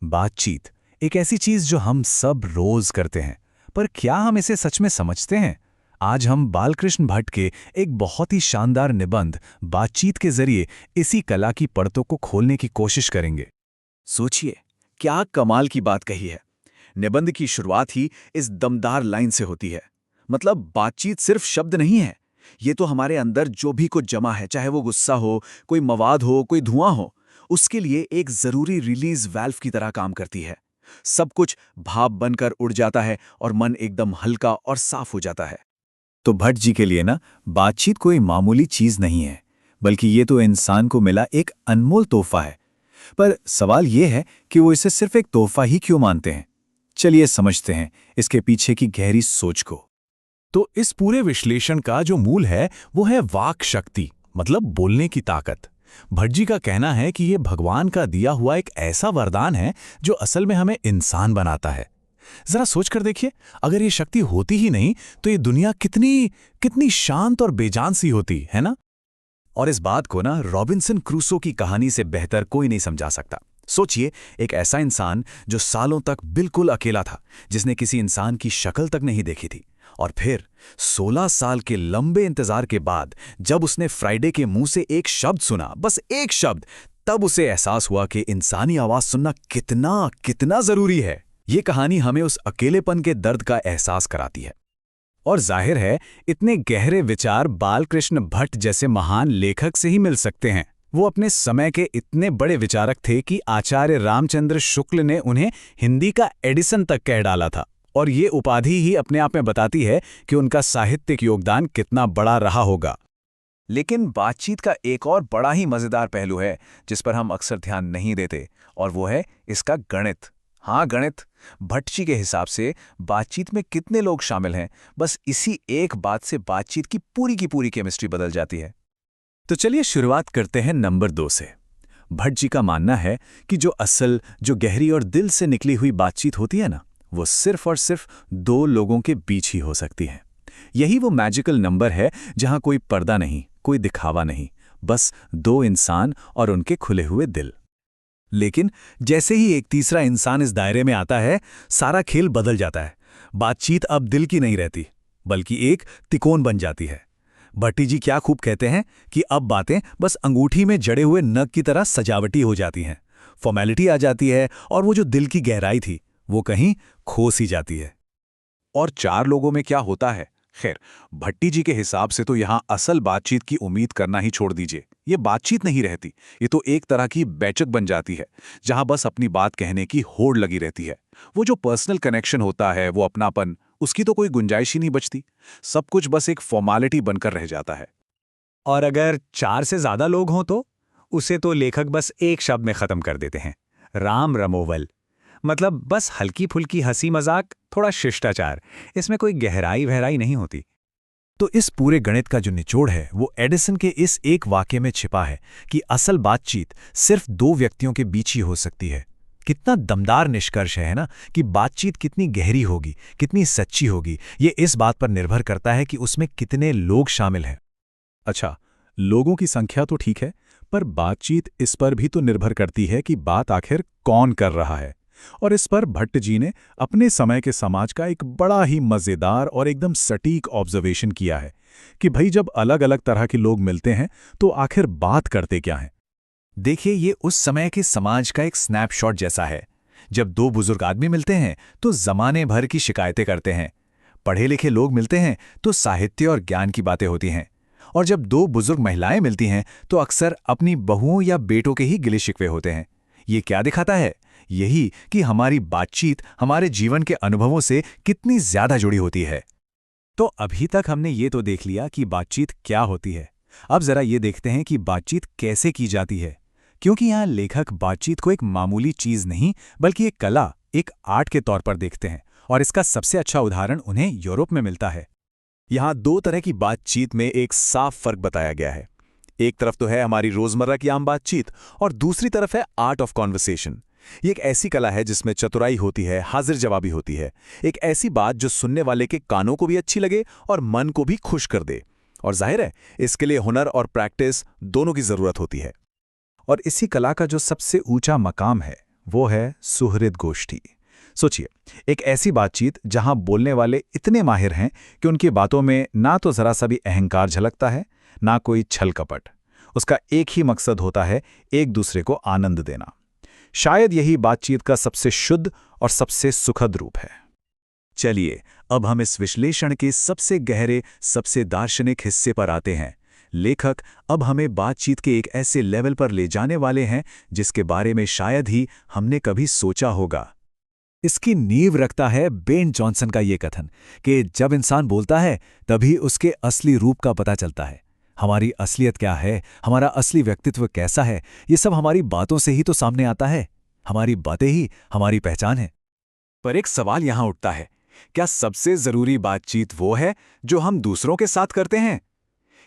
बातचीत एक ऐसी चीज जो हम सब रोज करते हैं, पर क्या हम इसे सच में समझते हैं? आज हम बालकृष्ण भट्ट के एक बहुत ही शानदार निबंध बातचीत के जरिए इसी कला की परतों को खोलने की कोशिश करेंगे। सोचिए, क्या कमाल की बात कही है। निबंध की शुरुआत ही इस दमदार लाइन से होती है। मतलब बातचीत सिर्फ शब्द नहीं है, ये तो हमारे अंदर जो भी कुछ जमा है, चाहे वो गुस्सा हो, कोई मवाद हो, कोई धुआं हो, उसके लिए एक जरूरी रिलीज वाल्व की तरह काम करती है। सब कुछ भाप बनकर उड़ जाता है और मन एकदम हल्का और साफ हो जाता है। तो भट्ट जी के लिए ना, बातचीत कोई मामूली चीज नहीं है, बल्कि ये तो इंसान को मिला एक अनमोल तोहफा है। पर सवाल ये है कि वो इसे सिर्फ एक तोहफा ही क्यों मानते हैं। चलिए समझते हैं इसके पीछे की गहरी सोच को। तो इस पूरे विश्लेषण का जो मूल है वो है वाक शक्ति, मतलब बोलने की ताकत। भट्ट जी का कहना है कि ये भगवान का दिया हुआ एक ऐसा वरदान है जो असल में हमें इंसान बनाता है। जरा सोच कर देखिए, अगर ये शक्ति होती ही नहीं तो ये दुनिया कितनी कितनी शांत और बेजान सी होती है ना। और इस बात को ना रॉबिन्सन क्रूसो की कहानी से बेहतर कोई नहीं समझा सकता। सोचिए, एक ऐसा इंसान जो सालों तक बिल्कुल अकेला था, जिसने किसी इंसान की शक्ल तक नहीं देखी थी, और फिर 16 साल के लंबे इंतजार के बाद जब उसने फ्राइडे के मुंह से एक शब्द सुना, बस एक शब्द, तब उसे एहसास हुआ कि इंसानी आवाज सुनना कितना कितना जरूरी है। ये कहानी हमें उस अकेलेपन के दर्द का एहसास कराती है। और जाहिर है, इतने गहरे विचार बालकृष्ण भट्ट जैसे महान लेखक से ही मिल सकते हैं। वो अपने समय के इतने बड़े विचारक थे कि आचार्य रामचंद्र शुक्ल ने उन्हें हिंदी का एडिसन तक कह डाला था। और ये उपाधि ही अपने आप में बताती है कि उनका साहित्यिक योगदान कितना बड़ा रहा होगा। लेकिन बातचीत का एक और बड़ा ही मजेदार पहलू है जिस पर हम अक्सर ध्यान नहीं देते, और वो है इसका गणित। हाँ, गणित। भट्ट जी के हिसाब से बातचीत में कितने लोग शामिल हैं, बस इसी एक बात से बातचीत की पूरी केमिस्ट्री बदल जाती है। तो चलिए शुरुआत करते हैं नंबर 2 से। भट्ट जी का मानना है कि जो गहरी और दिल से निकली हुई बातचीत होती है ना, वो सिर्फ और सिर्फ 2 लोगों के बीच ही हो सकती है। यही वो मैजिकल नंबर है जहां कोई पर्दा नहीं, कोई दिखावा नहीं, बस 2 इंसान और उनके खुले हुए दिल। लेकिन जैसे ही एक तीसरा इंसान इस दायरे में आता है, सारा खेल बदल जाता है। बातचीत अब दिल की नहीं रहती, बल्कि एक तिकोन बन जाती है। भट्टी जी क्या खूब कहते हैं कि अब बातें बस अंगूठी में जड़े हुए नग की तरह सजावटी हो जाती हैं, फॉर्मेलिटी आ जाती है, और वो जो दिल की गहराई थी वो कहीं खो सी जाती है। और 4 लोगों में क्या होता है? खैर, भट्टी जी के हिसाब से तो यहाँ असल बातचीत की उम्मीद करना ही छोड़ दीजिए। ये बातचीत नहीं रहती, ये तो एक तरह की बैचक बन जाती है, जहां बस अपनी बात कहने की होड़ लगी रहती है। वो जो पर्सनल कनेक्शन होता है, वो अपनापन, उसकी तो कोई गुंजाइश ही नहीं बचती। सब कुछ बस एक फॉर्मेलिटी बनकर रह जाता है। और अगर 4 से ज्यादा लोग हों तो उसे तो लेखक बस एक शब्द में खत्म कर देते हैं, राम रमोवल। मतलब बस हल्की फुल्की हंसी मजाक, थोड़ा शिष्टाचार, इसमें कोई गहराई वहराई नहीं होती। तो इस पूरे गणित का जो निचोड़ है वो एडिसन के इस एक वाक्य में छिपा है कि असल बातचीत सिर्फ 2 व्यक्तियों के बीच ही हो सकती है। कितना दमदार निष्कर्ष है ना, कि बातचीत कितनी गहरी होगी, कितनी सच्ची होगी, ये इस बात पर निर्भर करता है कि उसमें कितने लोग शामिल हैं। अच्छा, लोगों की संख्या तो ठीक है, पर बातचीत इस पर भी तो निर्भर करती है कि बात आखिर कौन कर रहा है। और इस पर भट्ट जी ने अपने समय के समाज का एक बड़ा ही मजेदार और एकदम सटीक ऑब्जर्वेशन किया है कि भाई, जब अलग अलग तरह के लोग मिलते हैं तो आखिर बात करते क्या हैं। देखिए, ये उस समय के समाज का एक स्नैपशॉट जैसा है। जब 2 बुजुर्ग आदमी मिलते हैं तो जमाने भर की शिकायतें करते हैं। पढ़े लिखे लोग मिलते हैं तो साहित्य और ज्ञान की बातें होती हैं। और जब 2 बुजुर्ग महिलाएं मिलती हैं तो अक्सर अपनी बहुओं या बेटों के ही गिले शिकवे होते हैं। ये क्या दिखाता है? यही कि हमारी बातचीत हमारे जीवन के अनुभवों से कितनी ज्यादा जुड़ी होती है। तो अभी तक हमने ये तो देख लिया कि बातचीत क्या होती है। अब जरा ये देखते हैं कि बातचीत कैसे की जाती है, क्योंकि यहाँ लेखक बातचीत को एक मामूली चीज नहीं, बल्कि एक कला, एक आर्ट के तौर पर देखते हैं। और इसका सबसे अच्छा उदाहरण उन्हें यूरोप में मिलता है। यहाँ 2 तरह की बातचीत में एक साफ फर्क बताया गया है। एक तरफ तो है हमारी रोजमर्रा की आम बातचीत, और दूसरी तरफ है आर्ट ऑफ कॉन्वर्सेशन। ये एक ऐसी कला है जिसमें चतुराई होती है, हाजिर जवाबी होती है। एक ऐसी बात जो सुनने वाले के कानों को भी अच्छी लगे और मन को भी खुश कर दे। और जाहिर है, इसके लिए हुनर और प्रैक्टिस दोनों की जरूरत होती है। और इसी कला का जो सबसे ऊंचा मकाम है वो है सुहृद गोष्ठी। सोचिए, एक ऐसी बातचीत जहां बोलने वाले इतने माहिर हैं कि उनकी बातों में ना तो जरा सा भी अहंकार झलकता है, ना कोई छल कपट। उसका एक ही मकसद होता है, एक दूसरे को आनंद देना। शायद यही बातचीत का सबसे शुद्ध और सबसे सुखद रूप है। चलिए, अब हम इस विश्लेषण के सबसे गहरे, सबसे दार्शनिक हिस्से पर आते हैं। लेखक अब हमें बातचीत के एक ऐसे लेवल पर ले जाने वाले हैं जिसके बारे में शायद ही हमने कभी सोचा होगा। इसकी नींव रखता है बेन जॉनसन का ये कथन कि जब इंसान बोलता है तभी उसके असली रूप का पता चलता है। हमारी असलियत क्या है, हमारा असली व्यक्तित्व कैसा है, ये सब हमारी बातों से ही तो सामने आता है। हमारी बातें ही हमारी पहचान है। पर एक सवाल यहां उठता है, क्या सबसे जरूरी बातचीत वो है जो हम दूसरों के साथ करते हैं?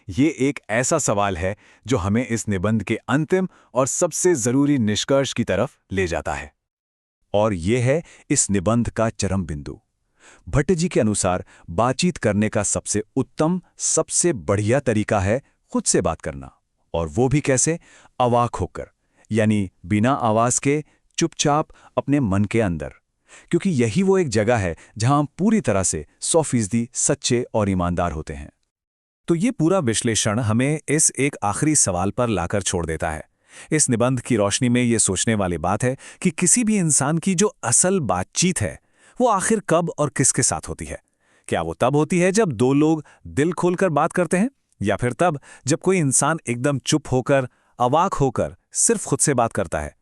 ये एक ऐसा सवाल है जो हमें इस निबंध के अंतिम और सबसे जरूरी निष्कर्ष की तरफ ले जाता है। और ये है इस निबंध का चरम बिंदु। भट्ट जी के अनुसार बातचीत करने का सबसे उत्तम, सबसे बढ़िया तरीका है खुद से बात करना। और वो भी कैसे? अवाक होकर, यानी बिना आवाज के, चुपचाप अपने मन के अंदर। क्योंकि यही वो एक जगह है जहां हम पूरी तरह से 100% सच्चे और ईमानदार होते हैं। तो ये पूरा विश्लेषण हमें इस एक आखिरी सवाल पर लाकर छोड़ देता है। इस निबंध की रोशनी में ये सोचने वाली बात है कि किसी भी इंसान की जो असल बातचीत है वो आखिर कब और किसके साथ होती है। क्या वो तब होती है जब दो लोग दिल खोलकर बात करते हैं, या फिर तब जब कोई इंसान एकदम चुप होकर, अवाक होकर सिर्फ खुद से बात करता है?